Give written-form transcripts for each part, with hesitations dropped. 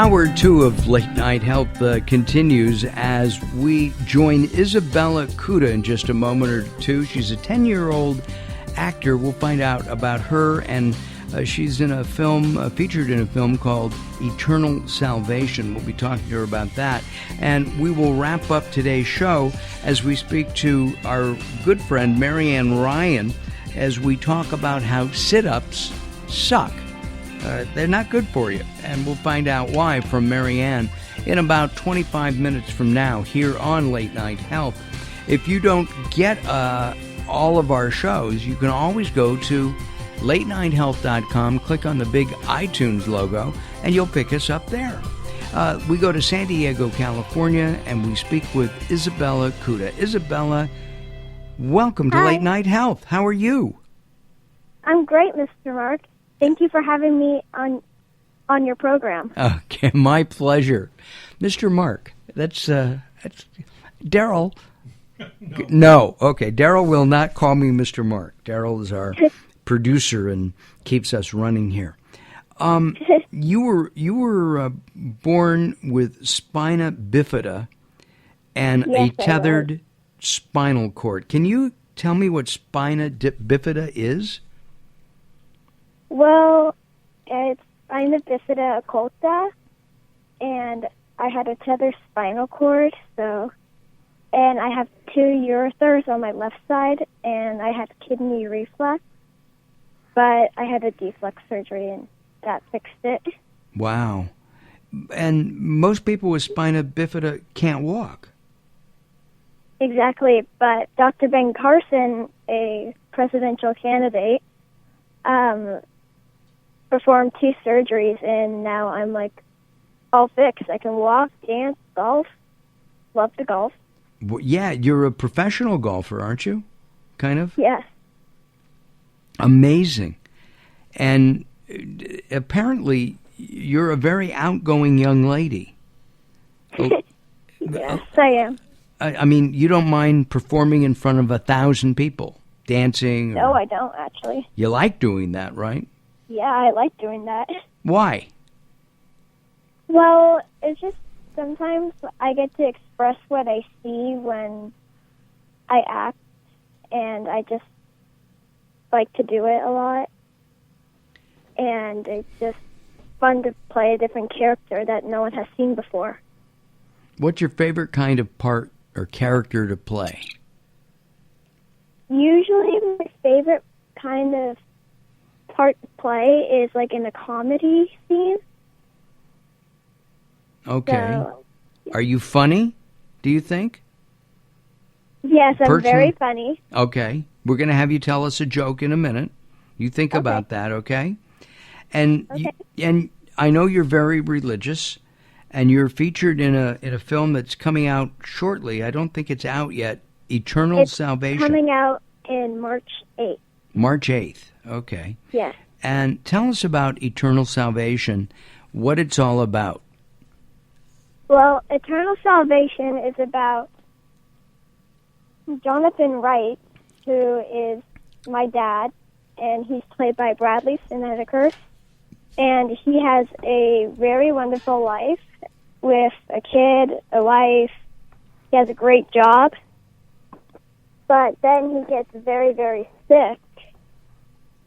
Hour 2 of Late Night Health continues as we join Isabella Cuda in just a moment or two. She's a 10-year-old actor. We'll find out about her, and she's in a film, featured in a film called Eternal Salvation. We'll be talking to her about that. And we will wrap up today's show as we speak to our good friend Marianne Ryan as we talk about how sit-ups suck. They're not good for you, and we'll find out why from Marianne in about 25 minutes from now here on Late Night Health. If you don't get all of our shows, you can always go to latenighthealth.com, click on the big iTunes logo, and you'll pick us up there. We go to San Diego, California, and we speak with Isabella Cuda. Isabella, welcome to Late Night Health. How are you? I'm great, Mr. Mark. Thank you for having me on your program. Okay, my pleasure. Mr. Mark, that's Daryl. No, okay, Daryl will not call me Mr. Mark. Daryl is our producer and keeps us running here. You were born with Spina Bifida and a tethered spinal cord. Can you tell me what Spina Bifida is? Well, it's Spina Bifida Cuda, and I had a tethered spinal cord, and I have 2 ureters on my left side, and I had kidney reflux, but I had a deflux surgery, and that fixed it. Wow. And most people with Spina Bifida can't walk. Exactly, but Dr. Ben Carson, a presidential candidate, performed 2 surgeries, and now I'm all fixed. I can walk, dance, golf. Love to golf. Well, yeah, you're a professional golfer, aren't you? Kind of? Yes. Amazing. And apparently you're a very outgoing young lady. Yes, I am. I mean, you don't mind performing in front of 1,000 people, dancing? No, I don't, actually. You like doing that, right? Yeah, I like doing that. Why? Well, it's just sometimes I get to express what I see when I act, and I just like to do it a lot. And it's just fun to play a different character that no one has seen before. What's your favorite kind of part or character to play? Usually my favorite kind of part to play is in a comedy scene. Okay. So, are you funny, do you think? Yes, I'm very funny. Okay. We're going to have you tell us a joke in a minute. You think about that, okay? And and I know you're very religious, and you're featured in a film that's coming out shortly. I don't think it's out yet. Eternal Salvation. It's coming out in March 8th. March 8th. Okay. Yes. And tell us about Eternal Salvation, what it's all about. Well, Eternal Salvation is about Jonathan Wright, who is my dad, and he's played by Bradley Snedeker. And he has a very wonderful life with a kid, a wife. He has a great job. But then he gets very, very sick,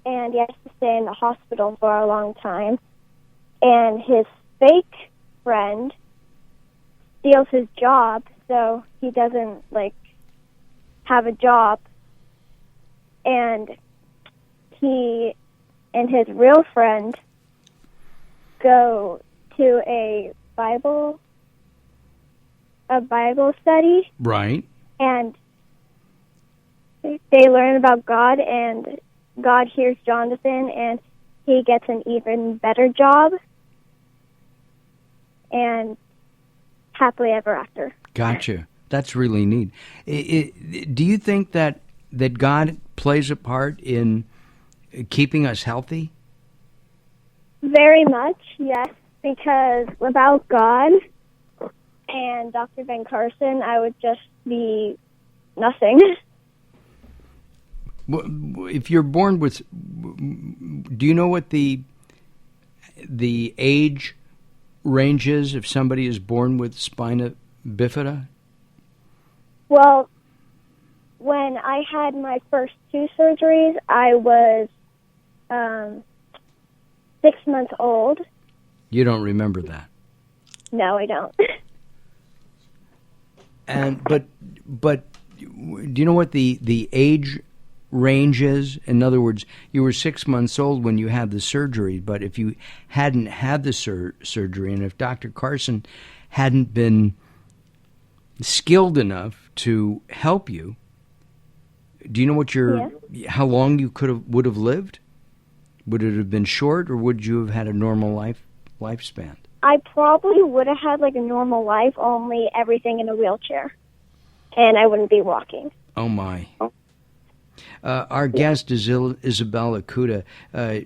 and he has to stay in the hospital for a long time. And his fake friend steals his job, so he doesn't, have a job. And he and his real friend go to a Bible study. Right. And they learn about God, and God hears Jonathan, and he gets an even better job, and happily ever after. Gotcha. That's really neat. Do you think that God plays a part in keeping us healthy? Very much, yes, because without God and Dr. Ben Carson, I would just be nothing. If you're born with, do you know what the age ranges if somebody is born with spina bifida? Well, when I had my first 2 surgeries, I was 6 months old. You don't remember that? No, I don't. And but do you know what the age range is? In other words, you were 6 months old when you had the surgery, but if you hadn't had the surgery, and if Dr. Carson hadn't been skilled enough to help you, do you know what how long you would have lived? Would it have been short, or would you have had a normal lifespan? I probably would have had like a normal life, only everything in a wheelchair, and I wouldn't be walking. Oh my. Our guest is Isabella Cuda.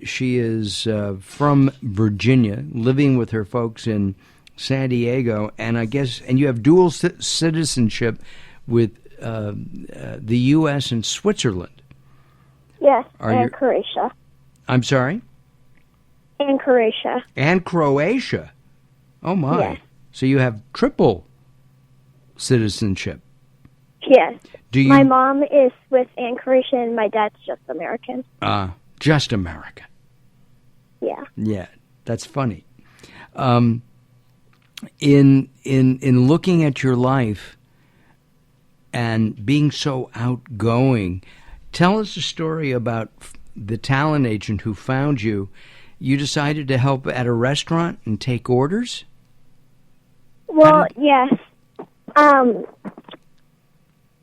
She is from Virginia, living with her folks in San Diego, and you have dual citizenship with the U.S. and Switzerland. Yes, and Croatia. I'm sorry? And Croatia. And Croatia. Oh my. Yes. So you have triple citizenship. Yes. My mom is Swiss and Croatian, and my dad's just American. Just American. Yeah. Yeah, that's funny. In looking at your life and being so outgoing, tell us a story about the talent agent who found you. You decided to help at a restaurant and take orders? Well, yes.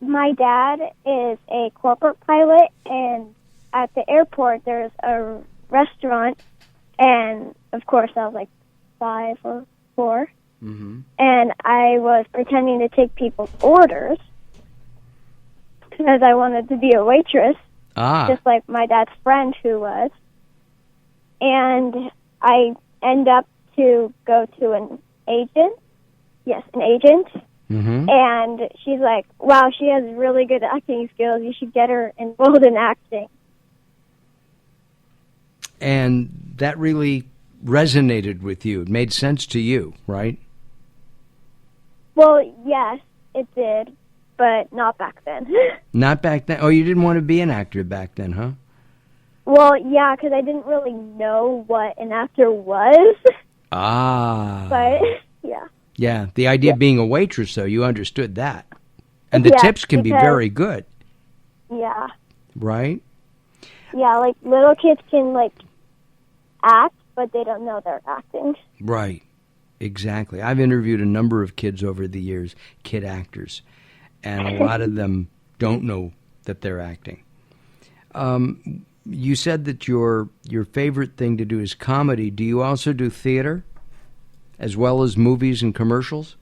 My dad is a corporate pilot, and at the airport there's a restaurant, and of course I was like 5 or 4, and I was pretending to take people's orders because I wanted to be a waitress, just like my dad's friend who was. And I end up to go to an agent. Yes, an agent. And she's like, wow, she has really good acting skills. You should get her enrolled in acting. And that really resonated with you. It made sense to you, right? Well, yes, it did, but not back then. Not back then? Oh, you didn't want to be an actor back then, huh? Well, yeah, because I didn't really know what an actor was. But, yeah. Yeah, the idea of being a waitress, though, you understood that. And the tips can be very good. Yeah. Right? Yeah, like, little kids can, like, act, but they don't know they're acting. Right. Exactly. I've interviewed a number of kids over the years, kid actors, and a lot of them don't know that they're acting. You said that your favorite thing to do is comedy. Do you also do theater, as well as movies and commercials?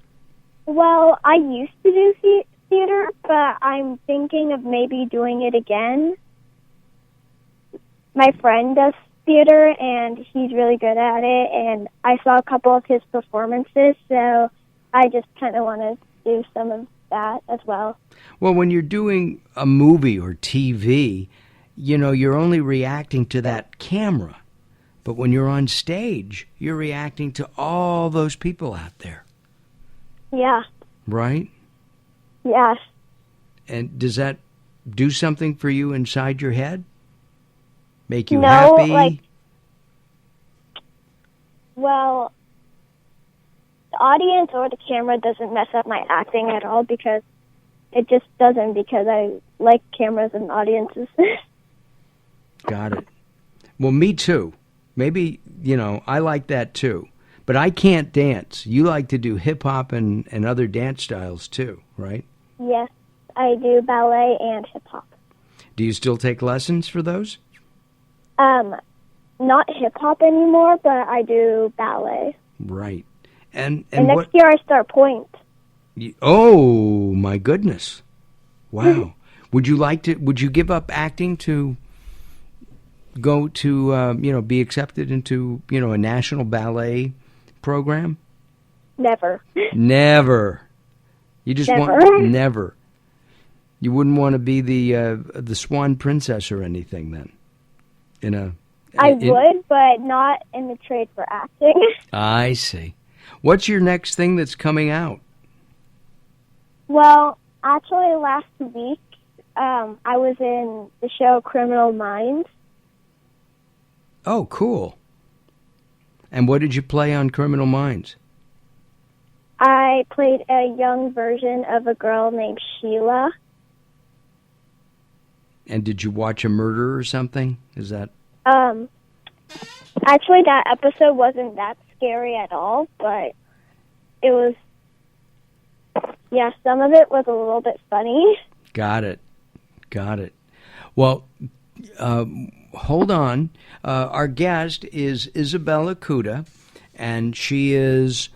Well, I used to do theater, but I'm thinking of maybe doing it again. My friend does theater, and he's really good at it, and I saw a couple of his performances, so I just kind of want to do some of that as well. Well, when you're doing a movie or TV, you know, you're only reacting to that camera. But when you're on stage, you're reacting to all those people out there. Yeah. Right? Yes. And does that do something for you inside your head? Make you no, happy? Well, the audience or the camera doesn't mess up my acting at all, because it just doesn't, because I like cameras and audiences. Got it. Well, me too. Maybe, you know, I like that too. But I can't dance. You like to do hip-hop and other dance styles too, right? Yes, I do ballet and hip-hop. Do you still take lessons for those? Not hip-hop anymore, but I do ballet. Right. And next year I start point. Oh, my goodness. Wow. Would you give up acting to go to, be accepted into, a national ballet program? Never. Never. You just never. Never. You wouldn't want to be the Swan Princess or anything then? I would, but not in the trade for acting. I see. What's your next thing that's coming out? Well, actually, last week, I was in the show Criminal Minds. Oh, cool. And what did you play on Criminal Minds? I played a young version of a girl named Sheila. And did you watch a murder or something? Is that... Actually, that episode wasn't that scary at all, but it was... Yeah, some of it was a little bit funny. Got it. Well, hold on. Our guest is Isabella Cuda, and she is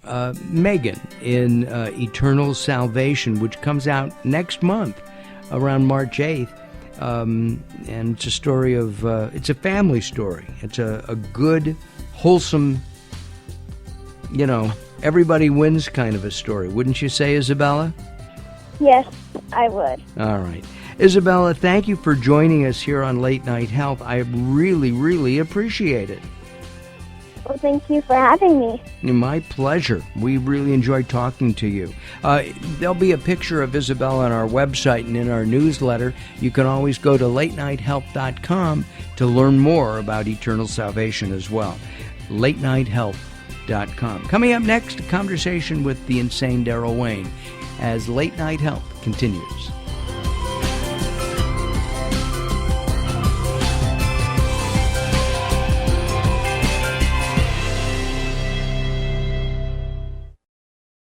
Megan in Eternal Salvation, which comes out next month, around March 8th. And it's a story of, it's a family story. It's a good, wholesome, everybody wins kind of a story. Wouldn't you say, Isabella? Yes, I would. All right. Isabella, thank you for joining us here on Late Night Health. I really, really appreciate it. Well, thank you for having me. My pleasure. We really enjoyed talking to you. There'll be a picture of Isabella on our website and in our newsletter. You can always go to latenighthealth.com to learn more about Eternal Salvation as well. latenighthealth.com. Coming up next, a conversation with the insane Daryl Wayne as Late Night Health continues.